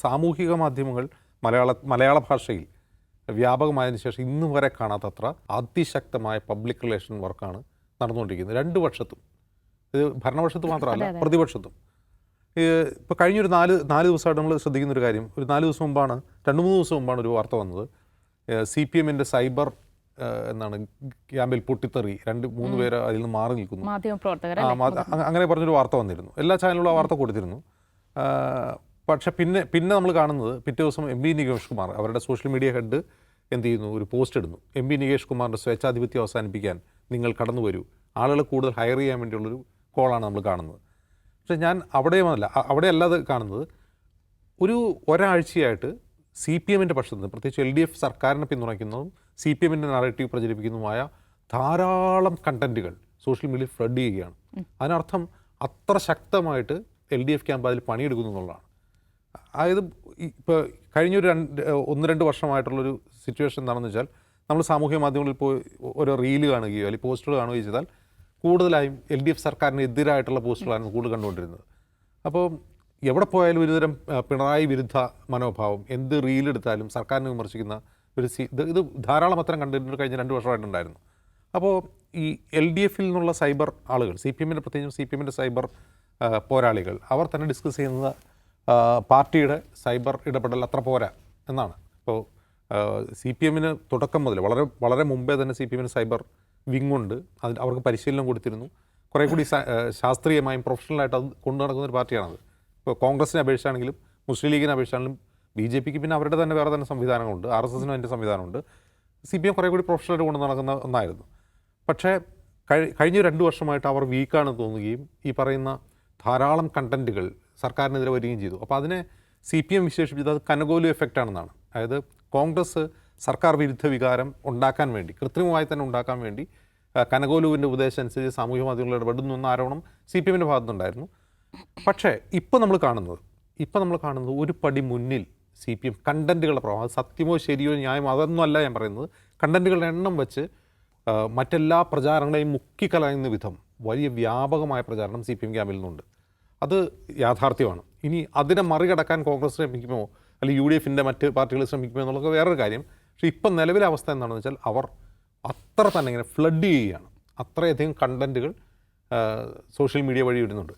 സാമൂഹിക മാധ്യമങ്ങൾ മലയാള ഭാഷയിൽ വ്യാപകമായതിനു ശേഷം ഇന്ന് വരെ കാണാത്തത്ര അതിശക്തമായ പബ്ലിക് റിലേഷൻ വർക്കാണ് നടന്നുകൊണ്ടിരിക്കുന്നത്. രണ്ട് പക്ഷത്തും, ഇത് ഭരണപക്ഷത്ത് മാത്രമല്ല പ്രതിപക്ഷത്തും. ഇപ്പോൾ കഴിഞ്ഞൊരു നാല് ദിവസമായിട്ട് നമ്മൾ ശ്രദ്ധിക്കുന്നൊരു കാര്യം, ഒരു 4 ദിവസം മുമ്പാണ്, 2-3 ദിവസം മുമ്പാണ് ഒരു വാർത്ത വന്നത്. CPM-ൻ്റെ സൈബർ എന്നാണ് ക്യാമ്പിൽ പൊട്ടിത്തെറി, 2-3 പേര് അതിൽ നിന്ന് മാറി നിൽക്കുന്നു, അങ്ങനെ പറഞ്ഞൊരു വാർത്ത വന്നിരുന്നു. എല്ലാ ചാനലുകളും ആ വാർത്ത കൊടുത്തിരുന്നു. പക്ഷേ പിന്നെ നമ്മൾ കാണുന്നത്, പിറ്റേ ദിവസം MV നികേഷ് കുമാർ, അവരുടെ സോഷ്യൽ മീഡിയ ഹെഡ് എന്ത് ചെയ്യുന്നു, ഒരു പോസ്റ്റ് ഇടുന്നു. MV നികേഷ് കുമാറിൻ്റെ സ്വേച്ഛാധിപത്യം അവസാനിപ്പിക്കാൻ നിങ്ങൾ കടന്നു വരൂ, ആളുകളെ കൂടുതൽ ഹയർ ചെയ്യാൻ വേണ്ടിയുള്ളൊരു കോളാണ് നമ്മൾ കാണുന്നത്. പക്ഷേ ഞാൻ അവിടെയല്ല അത് കാണുന്നത്. ഒരാഴ്ചയായിട്ട് CPM-ൻ്റെ പക്ഷത്ത് നിന്ന്, പ്രത്യേകിച്ച് LDF സർക്കാരിനെ പിന്തുണയ്ക്കുന്നതും CPM-ൻ്റെ നറേറ്റീവ് പ്രചരിപ്പിക്കുന്നതുമായ ധാരാളം കണ്ടൻറ്റുകൾ സോഷ്യൽ മീഡിയയിൽ ഫ്ലഡ് ചെയ്യുകയാണ്. അതിനർത്ഥം അത്ര ശക്തമായിട്ട് LDF ക്യാമ്പ് അതിൽ പണിയെടുക്കുന്നു എന്നുള്ളതാണ്. അതായത് ഇപ്പോൾ കഴിഞ്ഞൊരു 1-2 വർഷമായിട്ടുള്ളൊരു സിറ്റുവേഷൻ എന്താണെന്ന് വെച്ചാൽ, നമ്മൾ സാമൂഹ്യ മാധ്യമങ്ങളിൽ പോയി ഓരോ റീല് കാണുകയോ അല്ലെങ്കിൽ പോസ്റ്റുകൾ കാണുകയോ ചെയ്താൽ കൂടുതലായും LDF സർക്കാരിന് എതിരായിട്ടുള്ള പോസ്റ്റുകളാണ് കൂടുതൽ കണ്ടുകൊണ്ടിരുന്നത്. അപ്പോൾ എവിടെ പോയാലും ഒരുതരം പിണറായി വിരുദ്ധ മനോഭാവം, എന്ത് റീലെടുത്താലും സർക്കാരിനെ വിമർശിക്കുന്ന ഇത് ധാരാളം അത്തരം കണ്ടിട്ട് കഴിഞ്ഞ 2 വർഷമായിട്ടുണ്ടായിരുന്നു. അപ്പോൾ ഈ LDF-ൽ നിന്നുള്ള സൈബർ ആളുകൾ, CPM-ൻ്റെ പ്രത്യേകിച്ചും CPM-ൻ്റെ സൈബർ പോരാളികൾ, അവർ തന്നെ ഡിസ്കസ് ചെയ്യുന്നത് പാർട്ടിയുടെ സൈബർ ഇടപെടൽ അത്ര പോരാ എന്നാണ്. ഇപ്പോൾ CPM-ന് തുടക്കം മുതൽ വളരെ മുമ്പേ തന്നെ CPM-ന് സൈബർ വിങ്ങുണ്ട്. അവർക്ക് പരിശീലനം കൊടുത്തിരുന്നു. കുറേ കൂടി ശാസ്ത്രീയമായും പ്രൊഫഷണലായിട്ട് അത് കൊണ്ടു നടക്കുന്നൊരു പാർട്ടിയാണത്. ഇപ്പോൾ കോൺഗ്രസിനെ അപേക്ഷിച്ചാണെങ്കിലും മുസ്ലിം ലീഗിനെ അപേക്ഷിച്ചാണെങ്കിലും BJP-ക്ക് പിന്നെ അവരുടെ തന്നെ വേറെ തന്നെ സംവിധാനങ്ങളുണ്ട്, RSS-നും അതിൻ്റെ സംവിധാനമുണ്ട്. CPM കുറേ കൂടി പ്രൊഫഷണലായിട്ട് കൊണ്ടു നടക്കുന്ന ഒന്നായിരുന്നു. പക്ഷേ കഴിഞ്ഞ 2 വർഷമായിട്ട് അവർ വീക്കാണെന്ന് തോന്നുകയും ഈ പറയുന്ന ധാരാളം കണ്ടൻറ്റുകൾ സർക്കാരിനെതിരെ വരികയും ചെയ്തു. അപ്പോൾ അതിനെ CPM വിശേഷിപ്പിച്ചത് അത് കനകോലു എഫക്റ്റ് ആണെന്നാണ്. അതായത് കോൺഗ്രസ് സർക്കാർ വിരുദ്ധ വികാരം ഉണ്ടാക്കാൻ വേണ്ടി, കൃത്രിമമായി തന്നെ ഉണ്ടാക്കാൻ വേണ്ടി കനകോലുവിൻ്റെ ഉപദേശം അനുസരിച്ച് സാമൂഹ്യ മാധ്യമങ്ങളിൽ ഇടപെടുന്നു എന്ന ആരോപണം CPM-ൻ്റെ ഭാഗത്തുനിന്നുണ്ടായിരുന്നു. പക്ഷേ ഇപ്പോൾ നമ്മൾ കാണുന്നത് ഒരു പടി മുന്നിൽ CPM കണ്ടൻറ്റുകളുടെ പ്രഭാവം, അത് സത്യമോ ശരിയോ ന്യായമോ അതൊന്നും അല്ല ഞാൻ പറയുന്നത്, കണ്ടൻറ്റുകളുടെ എണ്ണം വെച്ച് മറ്റെല്ലാ പ്രചാരണങ്ങളെയും മുക്കിക്കലയുന്ന വിധം വലിയ വ്യാപകമായ പ്രചാരണം CPM ക്യാമ്പിൽ നിന്നുണ്ട്. അത് യാഥാർത്ഥ്യമാണ്. ഇനി അതിനെ മറികടക്കാൻ കോൺഗ്രസ് ശ്രമിക്കുമോ അല്ലെങ്കിൽ UDF-ൻ്റെ മറ്റ് പാർട്ടികൾ ശ്രമിക്കുമോ എന്നുള്ളത് വേറൊരു കാര്യം. പക്ഷേ ഇപ്പം നിലവിലെ അവസ്ഥ എന്താണെന്ന് വെച്ചാൽ, അവർ അത്ര തന്നെ ഇങ്ങനെ ഫ്ലഡ് ചെയ്യുകയാണ്. അത്രയധികം കണ്ടൻറ്റുകൾ സോഷ്യൽ മീഡിയ വഴി വരുന്നുണ്ട്.